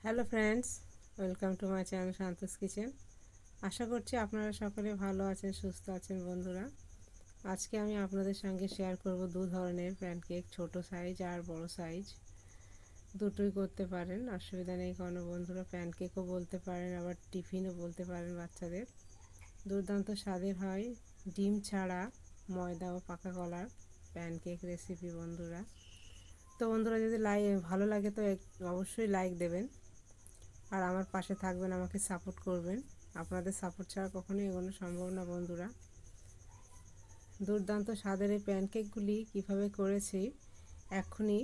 Hello friends, welcome to my channel Shanta's kitchen. আশা করছি আপনারা সকলে ভালো আছেন, সুস্থ আছেন। বন্ধুরা, আজকে আমি আপনাদের সঙ্গে শেয়ার করব দু ধরনের প্যানকেক, ছোট সাইজ আর বড় সাইজ, দুটোই করতে পারেন, অসুবিধা নেই কোনো। বন্ধুরা, প্যানকেকও বলতে পারেন, আবার টিফিনও বলতে পারেন বাচ্চাদের। দুর্দান্ত স্বাদের হয় ডিম ছাড়া ময়দা ও পাকা কলার প্যানকেক রেসিপি। বন্ধুরা, যদি ভালো লাগে তো অবশ্যই লাইক দেবেন আর আমার পাশে থাকবেন, আমাকে সাপোর্ট করবেন। আপনাদের সাপোর্ট ছাড়া কখনোই এগোনো সম্ভব না। বন্ধুরা, দুর্দান্ত স্বাদের এই প্যানকেকগুলি কীভাবে করেছি এক্ষুনি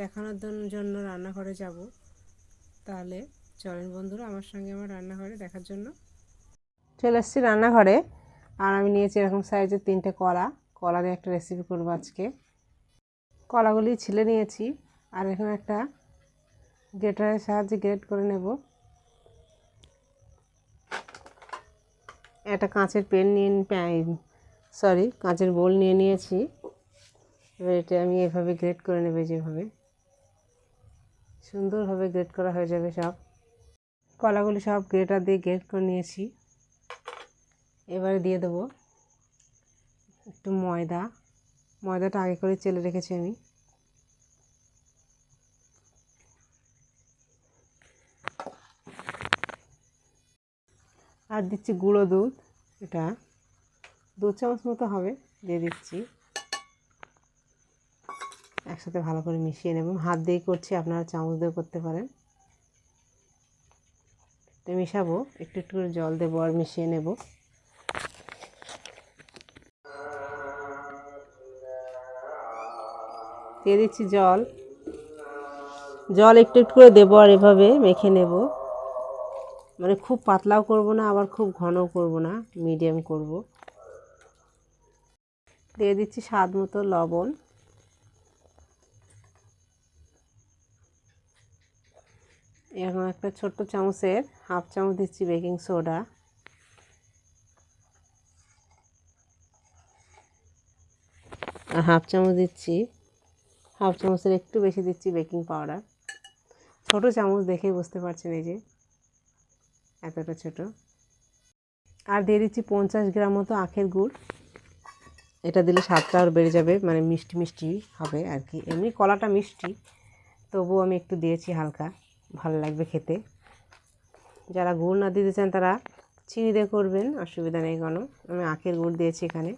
দেখানোর জন্য রান্নাঘরে যাব। তাহলে চলেন বন্ধুরা, আমার সঙ্গে আমার রান্নাঘরে দেখার জন্য। চলে এসেছি রান্নাঘরে, আর আমি নিয়েছি এরকম সাইজের 3টে কলা দিয়ে একটা রেসিপি করবো আজকে। কলাগুলি ছিলে নিয়েছি, আর এখানে একটা গ্রেটারের সাহায্যে গ্রেট করে নেব। একটা কাঁচের কাঁচের বোল নিয়ে নিয়েছি। এবার এটা আমি এভাবে গ্রেট করে নেব, যেভাবে সুন্দরভাবে গ্রেট করা হয়ে যাবে। সব কলাগুলি সব গ্রেটার দিয়ে গ্রেট করে নিয়েছি। এবারে দিয়ে দেবো একটু ময়দাটা আগে করে চেলে রেখেছি আমি। আর দিচ্ছি গুঁড়ো দুধ, এটা 2 চামচ মতো হবে, দিয়ে দিচ্ছি। একসাথে ভালো করে মিশিয়ে নেব। হাত দিয়ে করছি, আপনারা চামচ দিয়ে করতে পারেন। এটা মিশাবো, একটু একটু করে জল দেবো আর মিশিয়ে নেব। দিয়ে দিচ্ছি জল একটু একটু করে দেবো, আর এভাবে মেখে নেব। মানে খুব পাতলাও করব না, আবার খুব ঘনও করব না, মিডিয়াম করব। দিয়ে দিচ্ছি স্বাদ মতো লবণ। এরকম একটা ছোট্ট চামচের হাফ চামচ দিচ্ছি বেকিং সোডা। আর হাফ চামচের একটু বেশি দিচ্ছি বেকিং পাউডার। ছোট চামচ দেখেই বুঝতে পারছেন, এই যে এতটা ছোট। আর দিয়ে দিচ্ছি 50 গ্রাম মতো আখের গুড়। এটা দিলে স্বাদটা আর বেড়ে যাবে, মানে মিষ্টি মিষ্টি হবে আর কি। এমনি কলাটা মিষ্টি, তবুও আমি একটু দিয়েছি হালকা, ভালো লাগবে খেতে। যারা গুড় না দিতে চান তারা চিনি দিয়ে করবেন, অসুবিধা নেই কোনো। আমি আখের গুড় দিয়েছি এখানে।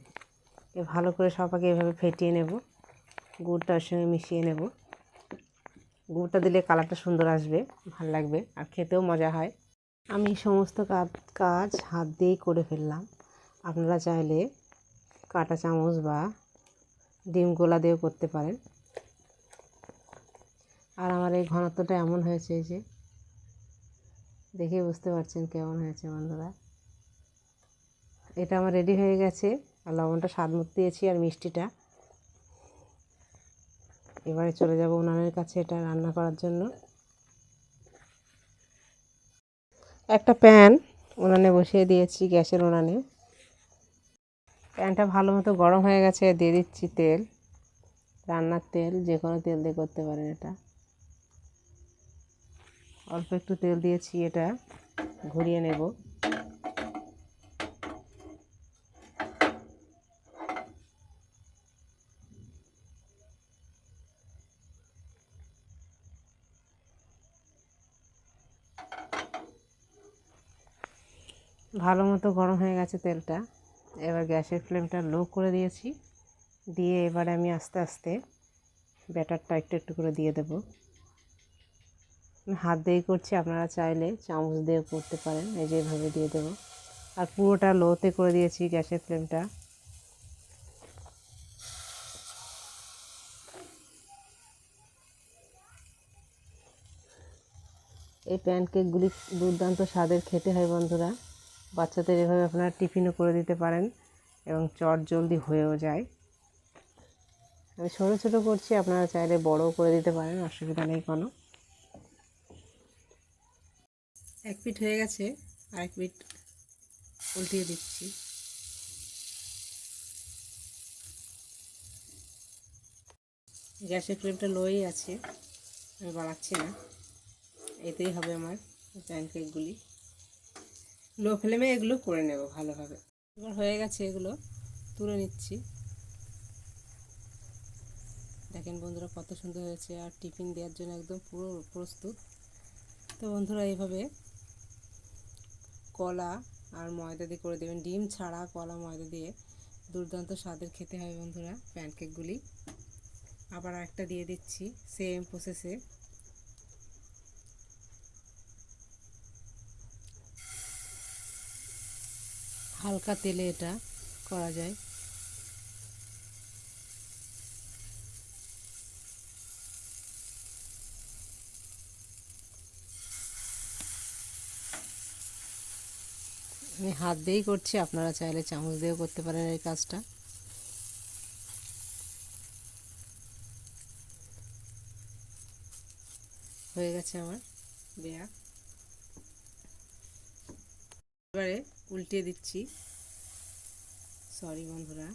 ভালো করে সবাইকে এভাবে ফেটিয়ে নেব, গুড়টার সঙ্গে মিশিয়ে নেব। গুড়টা দিলে কালারটা সুন্দর আসবে, ভালো লাগবে, আর খেতেও মজা হয়। আমি সমস্ত কাজ হাত দিয়েই করে ফেললাম। আপনারা চাইলে কাঁটা চামচ বা ডিম গোলা দিয়েও করতে পারেন। আর আমার এই ঘনত্বটা এমন হয়েছে যে দেখে বুঝতে পারছেন কেমন হয়েছে। বন্ধুরা, এটা আমার রেডি হয়ে গেছে। আর লবণটা স্বাদ মতো দিয়েছি, আর মিষ্টিটা। এবারে চলে যাব উনানের কাছে এটা রান্না করার জন্য। একটা প্যান উনানে বসিয়ে দিয়েছি, গ্যাসের উনানে। প্যানটা ভালো মতো গরম হয়ে গেছে, দিয়ে দিচ্ছি তেল। রান্নার তেল, যে কোনো তেল দিয়ে করতে পারেন এটা। অল্প একটু তেল দিয়েছি, এটা ঘুরিয়ে নেব। ভালো মতো গরম হয়ে গেছে তেলটা। এবার গ্যাসের ফ্লেমটা লো করে দিয়েছি। দিয়ে এবারে আমি আস্তে আস্তে ব্যাটারটা একটু একটু করে দিয়ে দেব। হাত দিয়েই করছি, আপনারা চাইলে চামচ দিয়েও করতে পারেন। এই যেভাবে দিয়ে দেব, আর পুরোটা লোতে করে দিয়েছি গ্যাসের ফ্লেমটা। এই প্যানকেকগুলি দুর্দান্ত স্বাদের খেতে হয়। বন্ধুরা, বাচ্চাদের এভাবে আপনারা টিফিনও করে দিতে পারেন, এবং চট জলদি হয়েও যায়। আমি ছোটো ছোটো করছি, আপনারা চাইলে বড়ও করে দিতে পারেন, অসুবিধা নেই কোনো। এক পিঠ হয়ে গেছে, আরেক পিঠ উল্টিয়ে দিচ্ছি। গ্যাসের ফ্লেমটা লোই আছে, আমি বাড়াচ্ছি না। এতেই হবে আমার প্যানকেকগুলি। লো ফ্লেমে এগুলো করে নেব ভালোভাবে। এবার হয়ে গেছে, এগুলো তুলে নিচ্ছি। দেখেন বন্ধুরা কত সুন্দর হয়েছে, আর টিফিন দেওয়ার জন্য একদম পুরো প্রস্তুত। তো বন্ধুরা এইভাবে কলা আর ময়দা দিয়ে করে দেবেন, ডিম ছাড়া কলা ময়দা দিয়ে দুর্দান্ত স্বাদের খেতে হয় বন্ধুরা প্যানকেকগুলি। আবার একটা দিয়ে দিচ্ছি সেম প্রসেসে। হালকা তেলে এটা করা যায়। আমি হাত দিয়েই করছি, আপনারা চাইলে চামচ দিয়েও করতে পারেন এই কাজটা। হয়ে গেছে আমার দেয়া। এবারে উল্টিয়ে দিচ্ছি। সরি বন্ধুরা,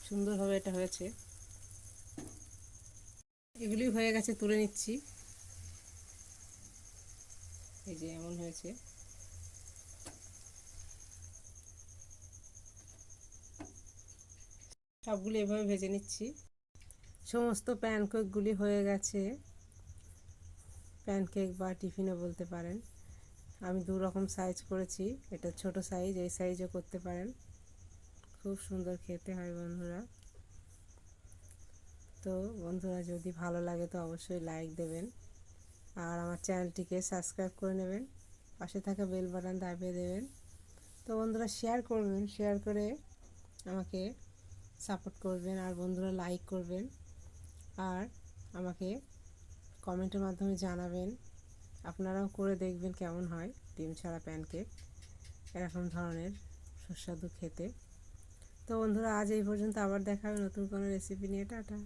সুন্দরভাবে এটা হয়েছে। এগুলি হয়ে গেছে, তুলে নিচ্ছি। এই যে এমন হয়েছে। সবগুলি এভাবে ভেজে নিচ্ছি। সমস্ত প্যানকেকগুলি হয়ে গেছে। প্যানকেক বা টিফিনও বলতে পারেন। আমি দু রকম সাইজ করেছি, এটা ছোট সাইজ, এই সাইজও করতে পারেন। খুব সুন্দর খেতে হয় বন্ধুরা। তো বন্ধুরা যদি ভালো লাগে তো অবশ্যই লাইক দেবেন, আর আমার চ্যানেলটিকে সাবস্ক্রাইব করে নেবেন, পাশে থাকা বেল বাটন দাবিয়ে দেবেন। তো বন্ধুরা শেয়ার করবেন, শেয়ার করে আমাকে সাপোর্ট করবেন, আর বন্ধুরা লাইক করবেন, আর আমাকে কমেন্টের মাধ্যমে জানাবেন আপনারাও করে দেখবেন কেমন হয় ডিম ছাড়া প্যানকেক, এরকম ধরনের সুস্বাদু খেতে। তো বন্ধুরা আজ এই পর্যন্ত, আবার দেখা হবে নতুন কোনো রেসিপি নিয়ে। টাটা।